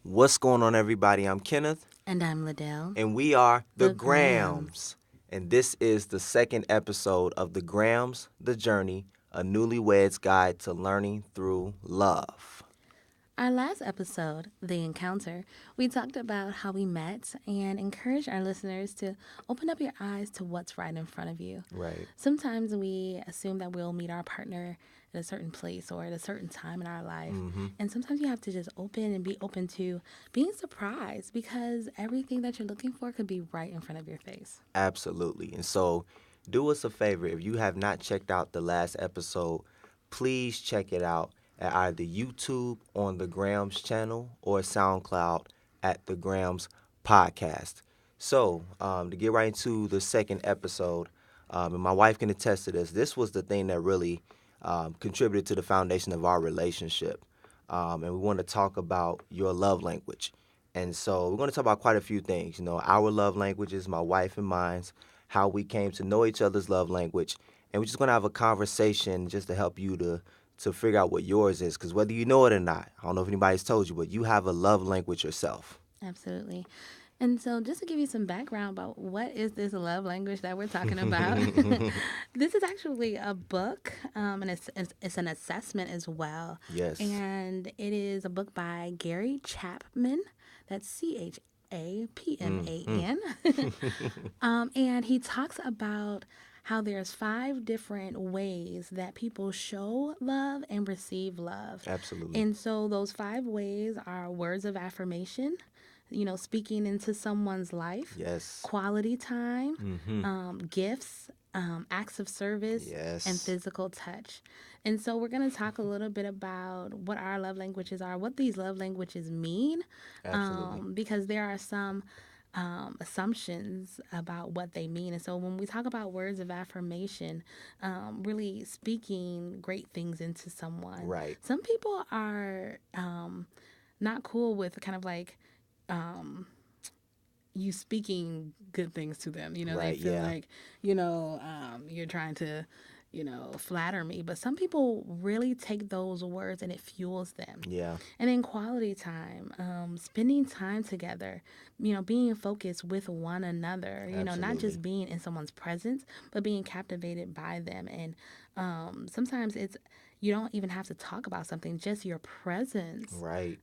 What's going on, everybody? I'm Kenneth, And I'm Liddell. and we are the The Grams. Grams. And this is the second episode of The Grams, The Journey, a newlywed's guide to learning through love. Our last episode, The Encounter, we talked about how we met and encouraged our listeners to open up your eyes to what's right in front of you. Right. Sometimes we assume that we'll meet our partner at a certain place or at a certain time in our life. Mm-hmm. And sometimes you have to just open and be open to being surprised because everything that you're looking for could be right in front of your face. Absolutely. And so, do us a favor. If you have not checked out the last episode, please check it out at either YouTube on the Grams channel or SoundCloud at the Grams podcast. So, to get right into the second episode, and my wife can attest to this, this was the thing that really contributed to the foundation of our relationship. And we want to talk about your love language. And so we're going to talk about quite a few things, our love languages, my wife and mine's, how we came to know each other's love language. And we're just going to have a conversation just to help you to figure out what yours is. Because whether you know it or not, I don't know if anybody's told you, but you have a love language yourself. Absolutely. And so, just to give you some background about what is this love language that we're talking about, this is actually a book, and it's an assessment as well. Yes. And it is a book by Gary Chapman. That's Chapman. And he talks about how there's 5 different ways that people show love and receive love. Absolutely. And so those 5 ways are words of affirmation, speaking into someone's life, Yes. quality time, Mm-hmm. gifts, acts of service, Yes. and physical touch. And so we're going to talk a little bit about what our love languages are, what these love languages mean, Absolutely. because there are some assumptions about what they mean. And so when we talk about words of affirmation, really speaking great things into someone, Right. some people are not cool with kind of like you speaking good things to them. They Right. feel Yeah. like, you're trying to, flatter me. But some people really take those words and it fuels them. Yeah. And then quality time, spending time together, being focused with one another, not Absolutely. just being in someone's presence, but being captivated by them. And sometimes you don't even have to talk about something, just your presence Right.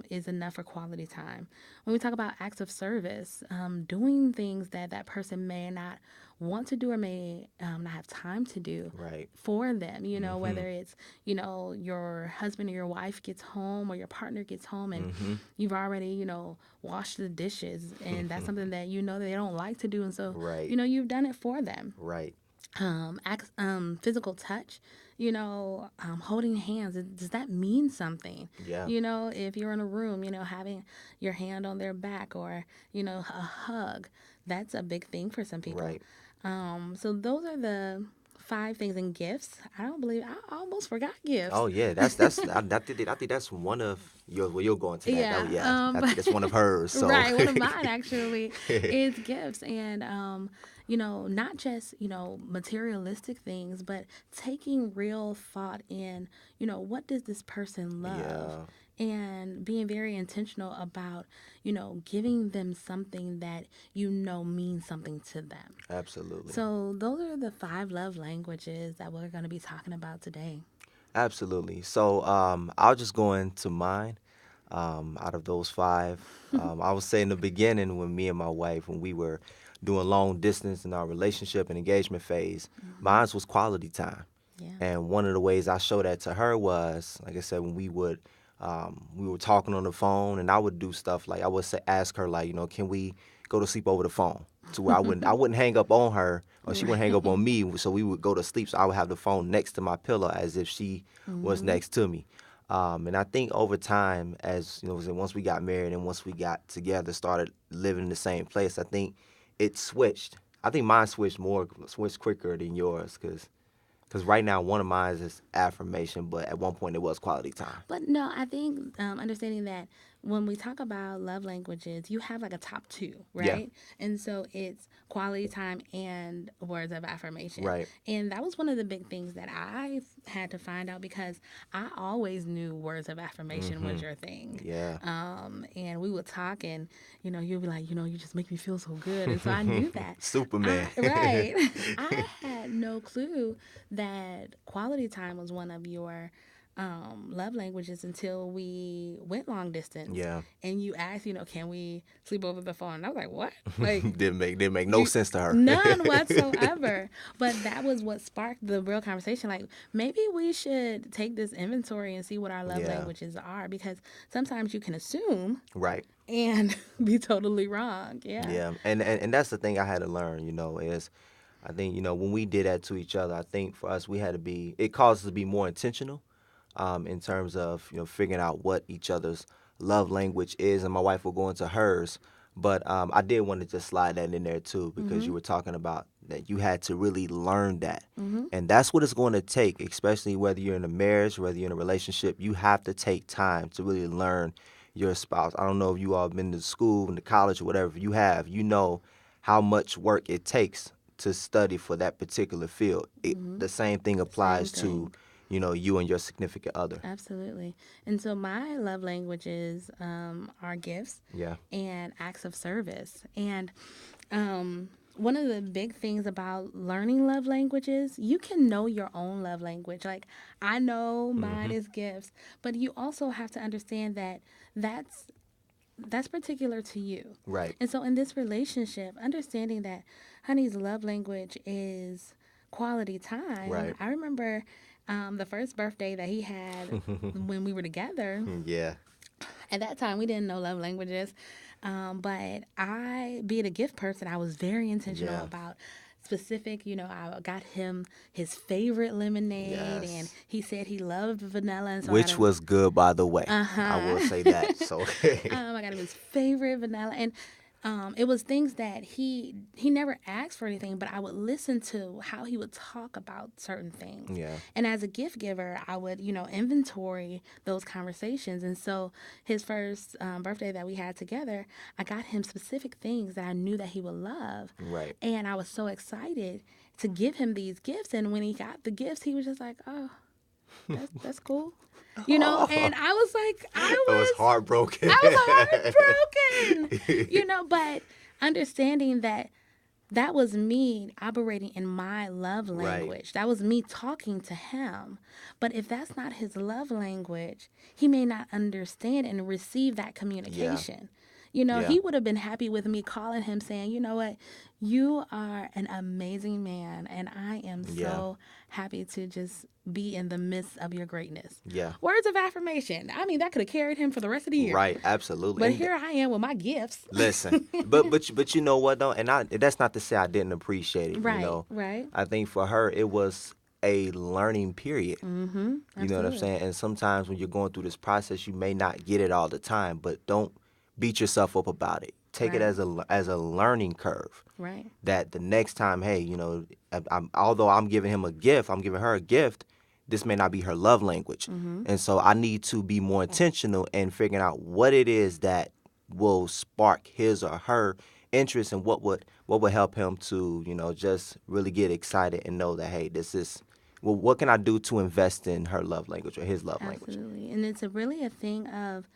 is enough for quality time. When we talk about acts of service, doing things that that person may not want to do or may not have time to do Right. for them, Mm-hmm. whether it's, your husband or your wife gets home or your partner gets home and Mm-hmm. you've already, washed the dishes and that's something that they don't like to do. And so, Right. you've done it for them. Right. Physical touch, holding hands. Does that mean something? Yeah. If you're in a room, having your hand on their back or, a hug, that's a big thing for some people. Right. So those are the 5 things in gifts. I almost forgot gifts. Oh yeah, I think that's one of yours. Well, you're going to that. Yeah. Oh yeah, I think that's one of hers. So Right. One of mine actually is gifts. And, not just, materialistic things, but taking real thought in, what does this person love? yeah, And being very intentional about, giving them something that means something to them. absolutely, So those are the 5 love languages that we're going to be talking about today. absolutely. So I'll just go into mine. Out of those five, I would say in the beginning when me and my wife when we were doing long distance in our relationship and engagement phase, Hmm. mine was quality time. Yeah. And one of the ways I showed that to her was, like I said, when we were talking on the phone, and I would do stuff like I would say, ask her like, can we go to sleep over the phone? To where I wouldn't hang up on her, or she wouldn't hang up Right. on me. So we would go to sleep. So I would have the phone next to my pillow as if she was Hmm. next to me. And I think over time, as once we got married and once we got together, started living in the same place, I think it switched. I think mine switched quicker than yours, because right now, one of mine is affirmation, but at one point it was quality time. But no, I think understanding that when we talk about love languages, you have like a top two, Yeah. right? And so it's quality time and words of affirmation. Right. And that was one of the big things that I had to find out because I always knew words of affirmation was your thing. Yeah. And we would talk, and you'd be like, you just make me feel so good. And so I knew that. Superman. Right. I had no clue that quality time was one of your love languages until we went long distance. Yeah. And you asked, can we sleep over the phone? And I was like, what? Like, didn't make no sense to her. none whatsoever. But that was what sparked the real conversation. Like, maybe we should take this inventory and see what our love Yeah. languages are, because sometimes you can assume Right. and be totally wrong. Yeah. Yeah. And that's the thing I had to learn, is I think, when we did that to each other, I think for us, it caused us to be more intentional in terms of, figuring out what each other's love language is. And my wife will go into hers. But I did want to just slide that in there too, because you were talking about that you had to really learn that. And that's what it's going to take, especially whether you're in a marriage, whether you're in a relationship. You have to take time to really learn your spouse. I don't know if you all been to school, into college, or whatever you have. You know how much work it takes to study for that particular field. The same thing applies Same to, thing. you and your significant other. Absolutely. And so my love languages are gifts Yeah. and acts of service. And one of the big things about learning love languages, you can know your own love language. Like, I know mine is gifts, but you also have to understand that that's that's particular to you. Right. And so in this relationship, understanding that honey's love language is quality time. Right. I remember the first birthday that he had when we were together. Yeah. At that time, we didn't know love languages. But being a gift person, I was very intentional Yeah. about specific. I got him his favorite lemonade, and Yes. he said he loved vanilla, and so I got Which him. was good, by the way. Uh I will huh. say that. So, I got him his favorite vanilla, and it was things that he never asked for anything, but I would listen to how he would talk about certain things. yeah. And as a gift giver, I would inventory those conversations. And so his first birthday that we had together, I got him specific things that I knew that he would love, Right. and I was so excited to give him these gifts. And when he got the gifts, he was just like, "Oh, that's cool." And I was like, I was heartbroken. I was heartbroken, but understanding that that was me operating in my love Right. language. That was me talking to him. But if that's not his love language, he may not understand and receive that communication. Yeah. He would have been happy with me calling him saying, "You know what? You are an amazing man, and I am Yeah. so happy to just be in the midst of your greatness." Yeah. Words of affirmation. I mean, that could have carried him for the rest of the year. Right. Absolutely. But And here I am with my gifts. listen, but you know what though, and that's not to say I didn't appreciate it. Right, right. I think for her it was a learning period. Mm-hmm. You know what I'm Absolutely. saying? And sometimes when you're going through this process, you may not get it all the time, but don't beat yourself up about it. Take it Right. as a learning curve. Right. That the next time, hey, although I'm giving him a gift, I'm giving her a gift. This may not be her love language, and so I need to be more intentional in figuring out what it is that will spark his or her interest, and what would help him to just really get excited and know that, hey, this is what can I do to invest in her love language or his love language. Absolutely. And it's really a thing of,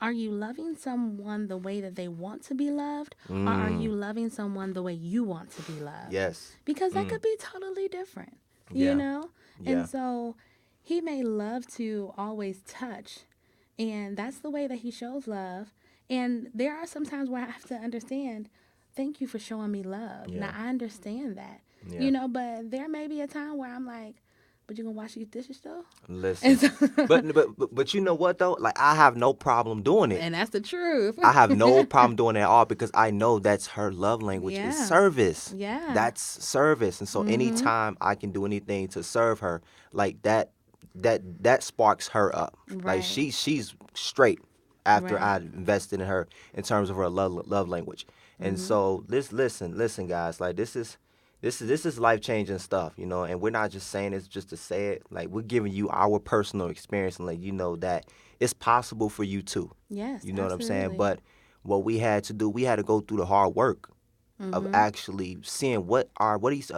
are you loving someone the way that they want to be loved? Or are you loving someone the way you want to be loved? Yes. Because that could be totally different, Yeah. Yeah. And so he may love to always touch, and that's the way that he shows love. And there are some times where I have to understand, thank you for showing me love. Yeah. Now, I understand that, Yeah. but there may be a time where I'm like, but you gonna wash these dishes though? Listen, but you know what though? Like I have no problem doing it. And that's the truth. I have no problem doing it at all because I know that's her love language is Yeah. service. Yeah. That's service. And so anytime I can do anything to serve her, like that sparks her up. Like Right. she's straight after Right. I invested in her in terms of her love language. And so listen guys, like this is This is life changing stuff, and we're not just saying it's just to say it. Like, we're giving you our personal experience and let you know that it's possible for you too. Yes, You know what I'm saying? absolutely. But what we had to do, we had to go through the hard work of Mhm. actually seeing what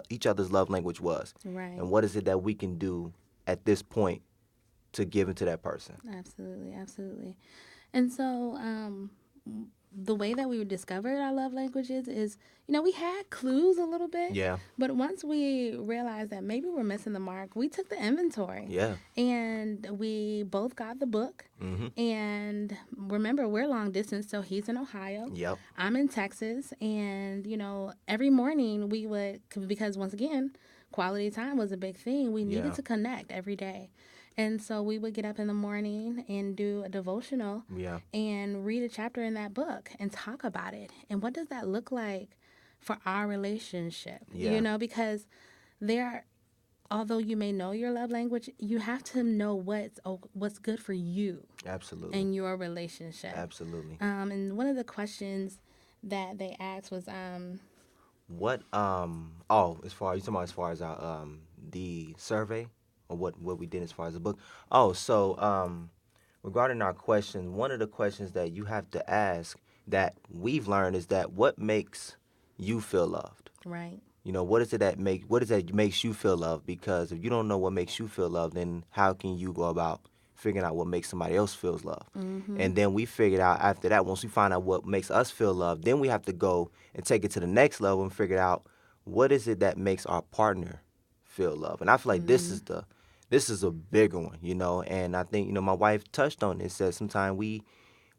each other's love language was, Right. and what is it that we can do at this point to give into that person. Absolutely. Absolutely. And so, the way that we discovered our love languages is, we had clues a little bit, Yeah, but once we realized that maybe we're missing the mark, we took the inventory yeah, and we both got the book. mm-hmm, And remember, we're long distance, so he's in Ohio, yep, I'm in Texas. And, every morning we would, because once again, quality time was a big thing. We needed yeah, to connect every day. And so we would get up in the morning and do a devotional yeah, and read a chapter in that book and talk about it. And what does that look like for our relationship? yeah, Because there, although you may know your love language, you have to know what's good for you absolutely, in your relationship. absolutely. And one of the questions that they asked was, What oh, as far you talking about as far as our the survey, or what we did as far as the book. Oh, so regarding our questions, one of the questions that you have to ask that we've learned is that what makes you feel loved? right, What is it that makes you feel loved? Because if you don't know what makes you feel loved, then how can you go about figuring out what makes somebody else feels loved? mm-hmm, And then we figured out after that, once we find out what makes us feel loved, then we have to go and take it to the next level and figure out what is it that makes our partner feel loved. And I feel like mm-hmm, this is a bigger one, and I think, my wife touched on it, said sometimes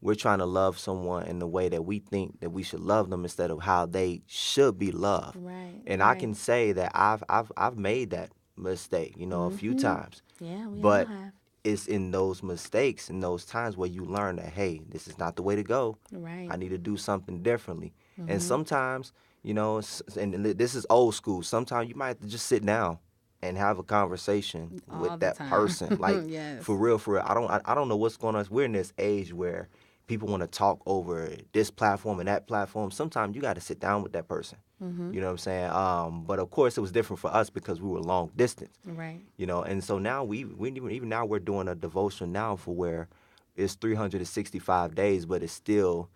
we're trying to love someone in the way that we think that we should love them instead of how they should be loved. right, And I can right, say that I've made that mistake, a few mm-hmm. times. Yeah, we all But have. it's in those mistakes, in those times where you learn that, hey, this is not the way to go. Right, I need to do something differently. And mm-hmm. sometimes, and this is old school. Sometimes you might have to just sit down and have a conversation All with the that time. person. Like, Yes. for real, for real. I don't know what's going on. We're in this age where people want to talk over this platform and that platform. Sometimes you got to sit down with that person. Mm-hmm. You know what I'm saying? But of course, it was different for us because we were long distance. Right. And so now we even now we're doing a devotion now for where it's 365 days, but it's still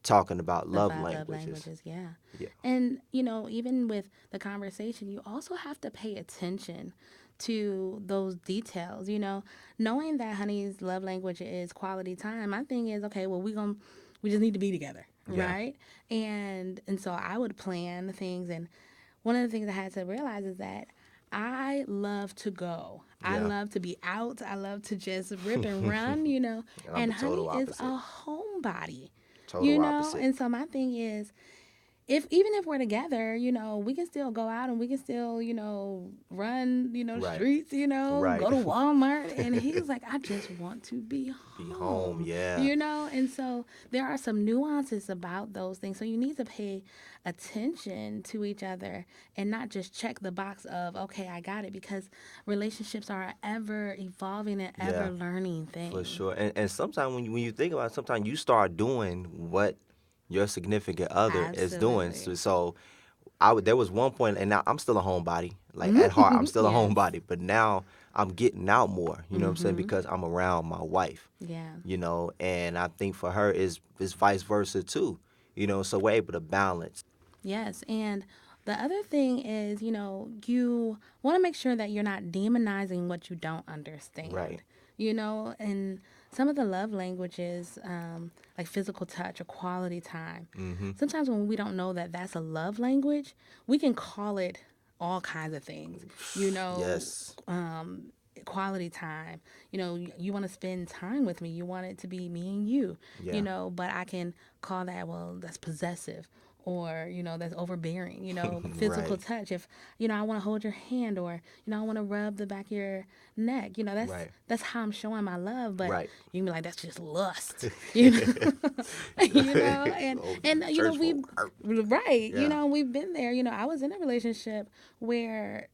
talking about The love five love languages. languages, yeah. Yeah, And, even with the conversation, you also have to pay attention to those details, Knowing that honey's love language is quality time, my thing is, okay, well, we just need to be together, yeah, right? And so I would plan things. And one of the things I had to realize is that I love to go. I yeah. love to be out. I love to just rip and run, And I'm And the honey total is opposite. a homebody, Total opposite. And so my thing is, if even if we're together, we can still go out and we can still, run, Right, streets, right. go to Walmart. And he's like, I just want to be Be home. home, Yeah, And so there are some nuances about those things. So you need to pay attention to each other and not just check the box of, okay, I got it, because relationships are an ever evolving and yeah. ever learning For thing. sure. And sometimes when you think about it, sometimes you start doing what your significant other is doing. Absolutely. So there was one point, and now I'm still a homebody. Like, at heart, I'm still a Yes. homebody, but now I'm getting out more. You know what I'm saying? Mm-hmm. Because I'm around my wife. Yeah. And I think for her is vice versa too. So we're able to balance. Yes, and the other thing is, you want to make sure that you're not demonizing what you don't Right. understand. And some of the love languages, like physical touch or quality time, Mm-hmm. sometimes when we don't know that that's a love language, we can call it all kinds of things. You know, Yes. um, Quality time. You want to spend time with me. You want it to be me and you. Yeah. But I can call that, well, that's possessive, or that's overbearing. Physical Right. touch. If I want to hold your hand, or I want to rub the back of your neck. That's Right. that's how I'm showing my love. But Right. you can be like, that's just lust. You know, and Oh, church we folk. Arr. right. Yeah. We've been there. I was in a relationship where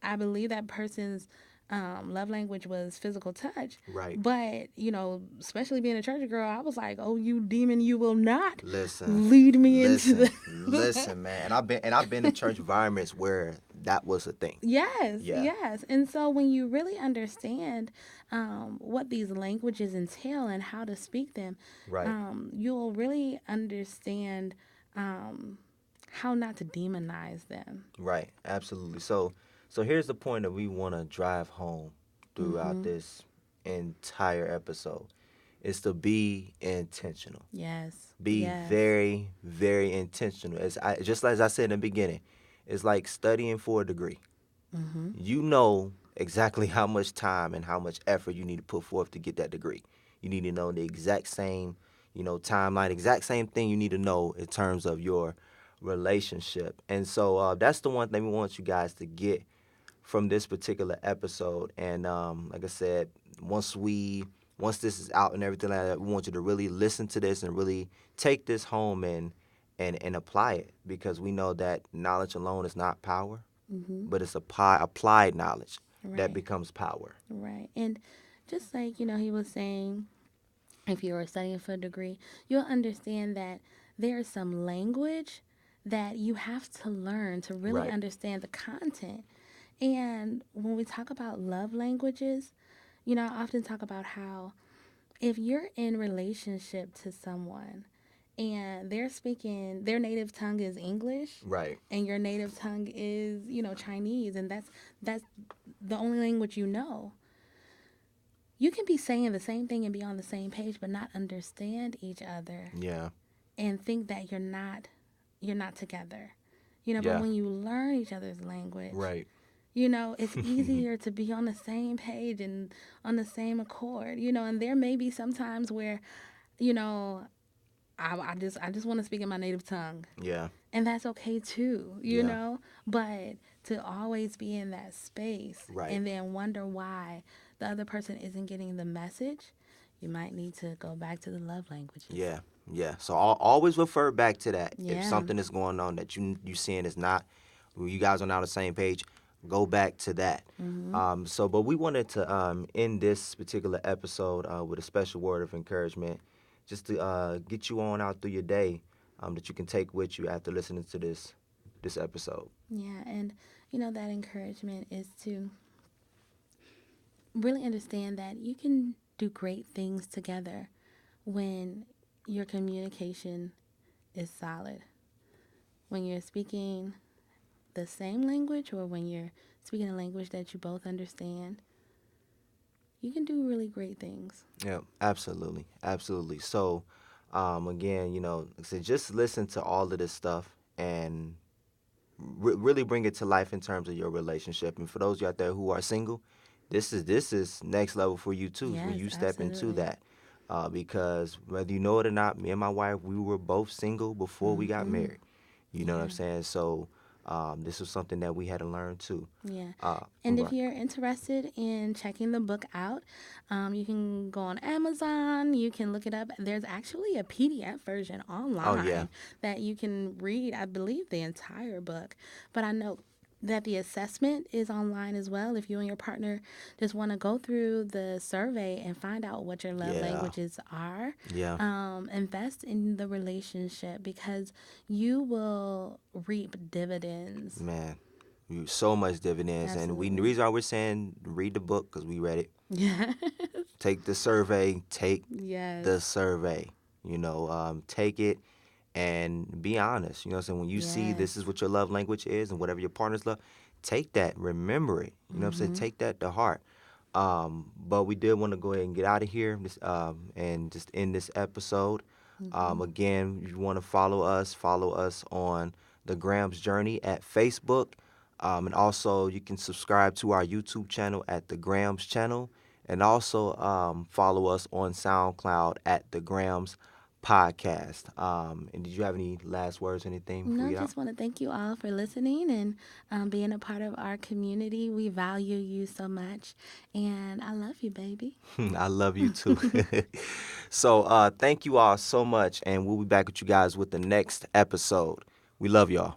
I believe that person's love language was physical touch. Right. But, especially being a church girl, I was like, oh, you demon, you will not Listen, lead me into listen, the. listen, man. And I've been in church environments where that was a thing. Yes, Yeah. yes. And so when you really understand what these languages entail and how to speak them, Right. you'll really understand um, how not to demonize them. Right. Absolutely. So here's the point that we want to drive home throughout Mm-hmm. this entire episode is to be intentional. Yes, Be yes. very, very intentional. Just as I said in the beginning, it's like studying for a degree. Mm-hmm. You know exactly how much time and how much effort you need to put forth to get that degree. You need to know the exact same, timeline, exact same thing you need to know in terms of your relationship. And so that's the one thing we want you guys to get from this particular episode. And like I said, once we once this is out and everything like that, we want you to really listen to this and really take this home and apply it, because we know that knowledge alone is not power, Mm-hmm. but it's applied knowledge that Right, becomes power. right. And just like, he was saying, if you were studying for a degree, you'll understand that there's some language that you have to learn to really Right. understand the content. And when we talk about love languages, I often talk about how if you're in relationship to someone and they're speaking, their native tongue is English Right. and your native tongue is, Chinese, and that's the only language you know. You can be saying the same thing and be on the same page but not understand each other Yeah. and think that you're not together. But Yeah. when you learn each other's language, Right. it's easier to be on the same page and on the same accord. And there may be some times where, you know, I just want to speak in my native tongue. Yeah. And that's okay too, Yeah. But to always be in that space Right. and then wonder why the other person isn't getting the message, you might need to go back to the love languages. Yeah. Yeah. So always refer back to that. If Yeah. something is going on that you seeing is not, you guys are not on the same page, go back to that. Mm-hmm. But we wanted to end this particular episode with a special word of encouragement, just to get you on out through your day, that you can take with you after listening to this episode. Yeah. And, that encouragement is to really understand that you can do great things together when your communication is solid. When you're speaking the same language or when you're speaking a language that you both understand, you can do really great things. Yeah, absolutely, absolutely. So, again, like I said, just listen to all of this stuff and really bring it to life in terms of your relationship. And for those of you out there who are single, this is next level for you too. When Yes, you step into absolutely. that, because whether you know it or not, me and my wife, we were both single before we got Mm-hmm. married. You know what I'm Yeah. saying? So, this was something that we had to learn too. Yeah. And if Right. you're interested in checking the book out, you can go on Amazon. You can look it up. There's actually a PDF version Oh yeah. online that you can read, I believe, the entire book. But I know that the assessment is online as well. If you and your partner just want to go through the survey and find out what your love Yeah. languages are, Yeah. invest in the relationship because you will reap dividends. Man, so much dividends, and the Absolutely. reason why we're saying read the book because we read it. Yeah. Take the survey. Take Yes. the survey. Take it and be honest. You know what I'm saying? When you see Yes. this is what your love language is and whatever your partner's love, take that. Remember it. You know what I'm saying? Mhm. Take that to heart. But we did want to go ahead and get out of here and just end this episode. Mhm. Again, if you want to follow us on the Grams Journey at Facebook. And also, you can subscribe to our YouTube channel at the Grams channel. And also follow us on SoundCloud at the Grams Podcast. And did you have any last words, anything before we No, get out? just want to thank you all for listening and being a part of our community. We value you so much, and I love you, baby. I love you too. So thank you all so much. And we'll be back with you guys with the next episode. We love y'all.